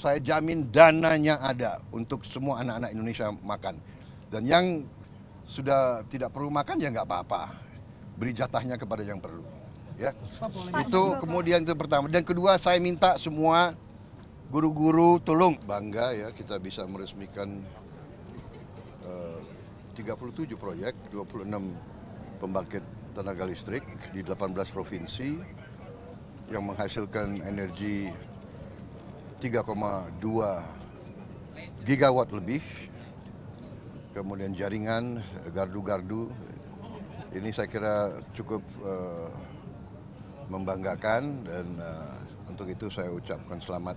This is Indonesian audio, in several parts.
saya jamin dananya ada untuk semua anak-anak Indonesia makan. Dan yang sudah tidak perlu makan ya nggak apa-apa, beri jatahnya kepada yang perlu. Ya, itu kemudian itu pertama. Dan kedua, saya minta semua guru-guru tolong bangga ya kita bisa meresmikan 37 proyek, 26 pembangkit tenaga listrik di 18 provinsi yang menghasilkan energi 3,2 gigawatt lebih. Kemudian jaringan gardu-gardu ini saya kira cukup membanggakan, dan untuk itu saya ucapkan selamat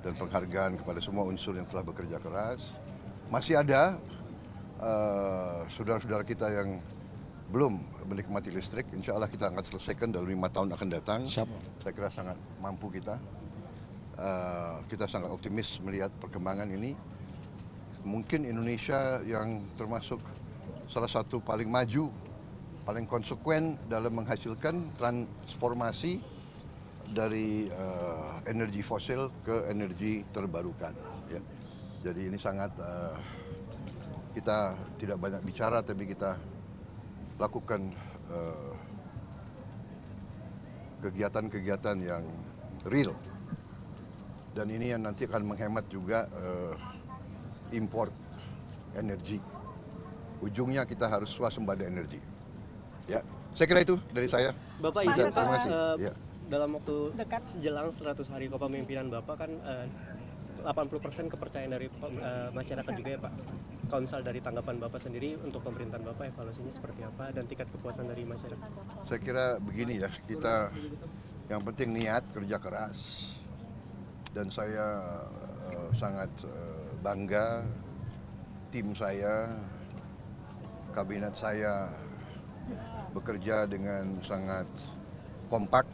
dan penghargaan kepada semua unsur yang telah bekerja keras. Masih ada saudara-saudara kita yang belum menikmati listrik, insya Allah kita akan selesaikan dalam 5 tahun akan datang. Saya kira sangat mampu kita. Kita sangat optimis melihat perkembangan ini. Mungkin Indonesia yang termasuk salah satu paling maju, paling konsekuen dalam menghasilkan transformasi dari energi fosil ke energi terbarukan. Ya. Jadi ini sangat kita tidak banyak bicara, tapi kita lakukan kegiatan-kegiatan yang real. Dan ini yang nanti akan menghemat juga import energi. Ujungnya kita harus swasembada energi. Ya, saya kira itu dari saya. Bapak izin, terima kasih. Ya. Dalam waktu dekat sejelang 100 hari kepemimpinan Bapak kan 80% kepercayaan dari masyarakat juga ya Pak. Kalau misal dari tanggapan Bapak sendiri untuk pemerintahan Bapak, evaluasinya seperti apa dan tingkat kepuasan dari masyarakat? Saya kira begini ya, kita yang penting niat, kerja keras. Dan saya sangat bangga tim saya, kabinet saya bekerja dengan sangat kompak,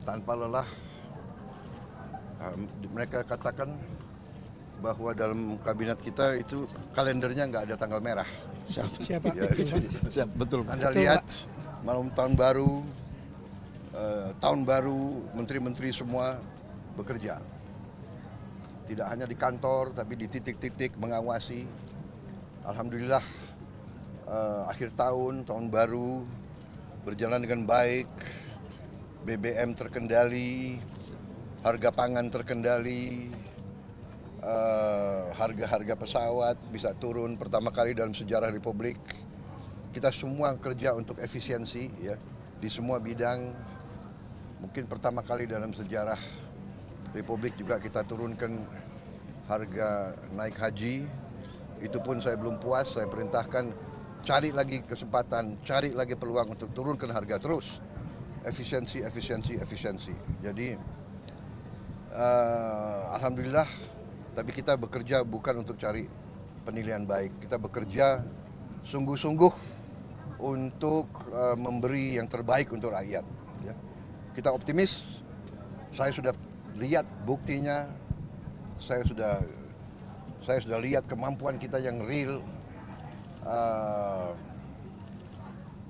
tanpa lelah. Mereka katakan bahwa dalam kabinet kita itu kalendernya nggak ada tanggal merah. Siapa? Ya, Siap, betul. Anda lihat malam tahun baru, menteri-menteri semua bekerja. Tidak hanya di kantor, tapi di titik-titik mengawasi. Alhamdulillah akhir tahun baru berjalan dengan baik, BBM terkendali, harga pangan terkendali, harga-harga pesawat bisa turun pertama kali dalam sejarah Republik. Kita semua kerja untuk efisiensi ya di semua bidang. Mungkin pertama kali dalam sejarah Republik juga kita turunkan harga naik haji. Itu pun saya belum puas, saya perintahkan cari lagi kesempatan, cari lagi peluang untuk turunkan harga terus. Efisiensi. Jadi alhamdulillah, tapi kita bekerja bukan untuk cari penilaian baik. Kita bekerja sungguh-sungguh untuk memberi yang terbaik untuk rakyat. Ya. Kita optimis, saya sudah lihat buktinya, saya sudah lihat kemampuan kita yang real.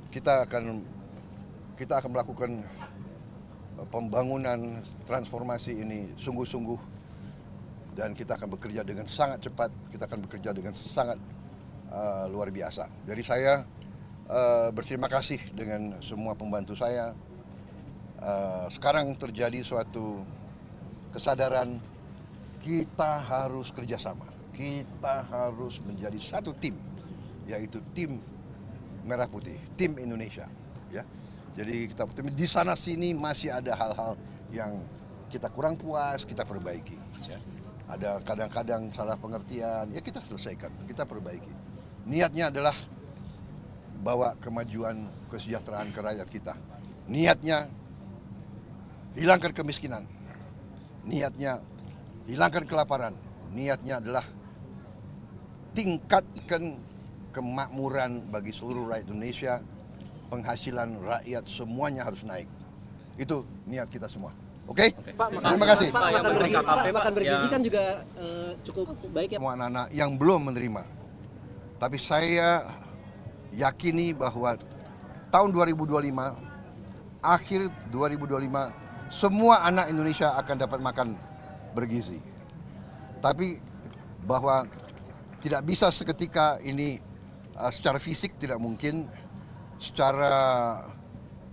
Kita akan melakukan pembangunan transformasi ini sungguh-sungguh, dan kita akan bekerja dengan sangat cepat, kita akan bekerja dengan sangat luar biasa. Jadi saya berterima kasih dengan semua pembantu saya. Sekarang terjadi suatu kesadaran, kita harus kerjasama, kita harus menjadi satu tim, yaitu tim Merah Putih, tim Indonesia. Ya, jadi kita di sana sini masih ada hal-hal yang kita kurang puas, kita perbaiki. Ya. Ada kadang-kadang salah pengertian, ya kita selesaikan, kita perbaiki. Niatnya adalah bawa kemajuan, kesejahteraan ke rakyat kita. Niatnya hilangkan kemiskinan. Niatnya hilangkan kelaparan. Niatnya adalah tingkatkan kemakmuran bagi seluruh rakyat Indonesia. Penghasilan rakyat semuanya harus naik. Itu niat kita semua. Oke? Pak, terima kasih. Pak, makan bergizi kan juga cukup baik ya. Semua anak-anak yang belum menerima. Tapi saya yakini bahwa tahun 2025, akhir 2025, semua anak Indonesia akan dapat makan bergizi. Tapi bahwa tidak bisa seketika ini secara fisik tidak mungkin, secara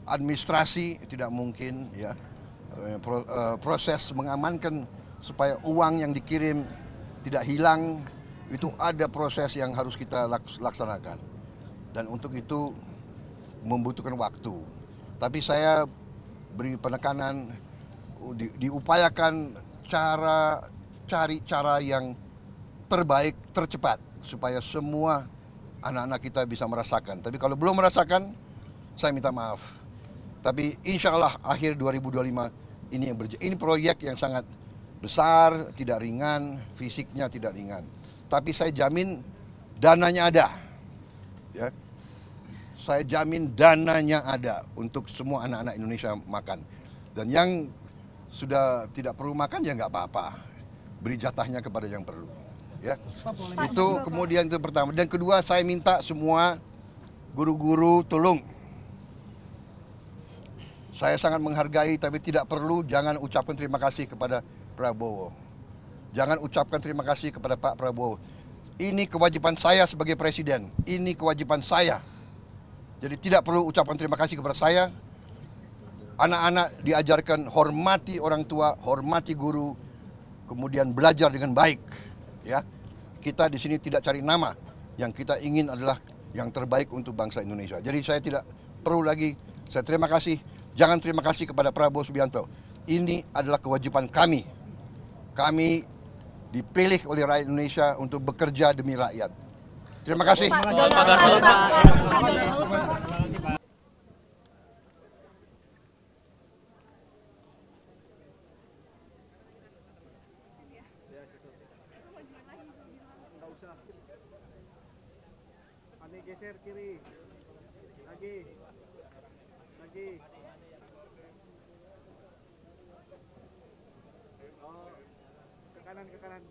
administrasi tidak mungkin, ya. Proses mengamankan supaya uang yang dikirim tidak hilang, itu ada proses yang harus kita laksanakan. Dan untuk itu membutuhkan waktu. Tapi saya beri penekanan, diupayakan cari cara yang terbaik, tercepat, supaya semua anak-anak kita bisa merasakan. Tapi kalau belum merasakan, saya minta maaf. Tapi insya Allah akhir 2025 ini proyek yang sangat besar, tidak ringan, fisiknya tidak ringan. Tapi saya jamin dananya ada. Ya. Saya jamin dananya ada untuk semua anak-anak Indonesia makan. Dan yang sudah tidak perlu makan ya nggak apa-apa. Beri jatahnya kepada yang perlu. Ya. Itu kemudian itu pertama. Dan kedua, saya minta semua guru-guru tolong. Saya sangat menghargai, tapi tidak perlu, jangan ucapkan terima kasih kepada Prabowo. Jangan ucapkan terima kasih kepada Pak Prabowo. Ini kewajiban saya sebagai presiden. Ini kewajiban saya. Jadi tidak perlu ucapkan terima kasih kepada saya. Anak-anak diajarkan hormati orang tua, hormati guru, kemudian belajar dengan baik. Ya, kita di sini tidak cari nama. Yang kita ingin adalah yang terbaik untuk bangsa Indonesia. Jadi saya tidak perlu lagi. Saya terima kasih. Jangan terima kasih kepada Prabowo Subianto. Ini adalah kewajiban kami. Kami dipilih oleh rakyat Indonesia untuk bekerja demi rakyat. Terima kasih. Ani geser kiri. Lagi. Oh, ke kanan.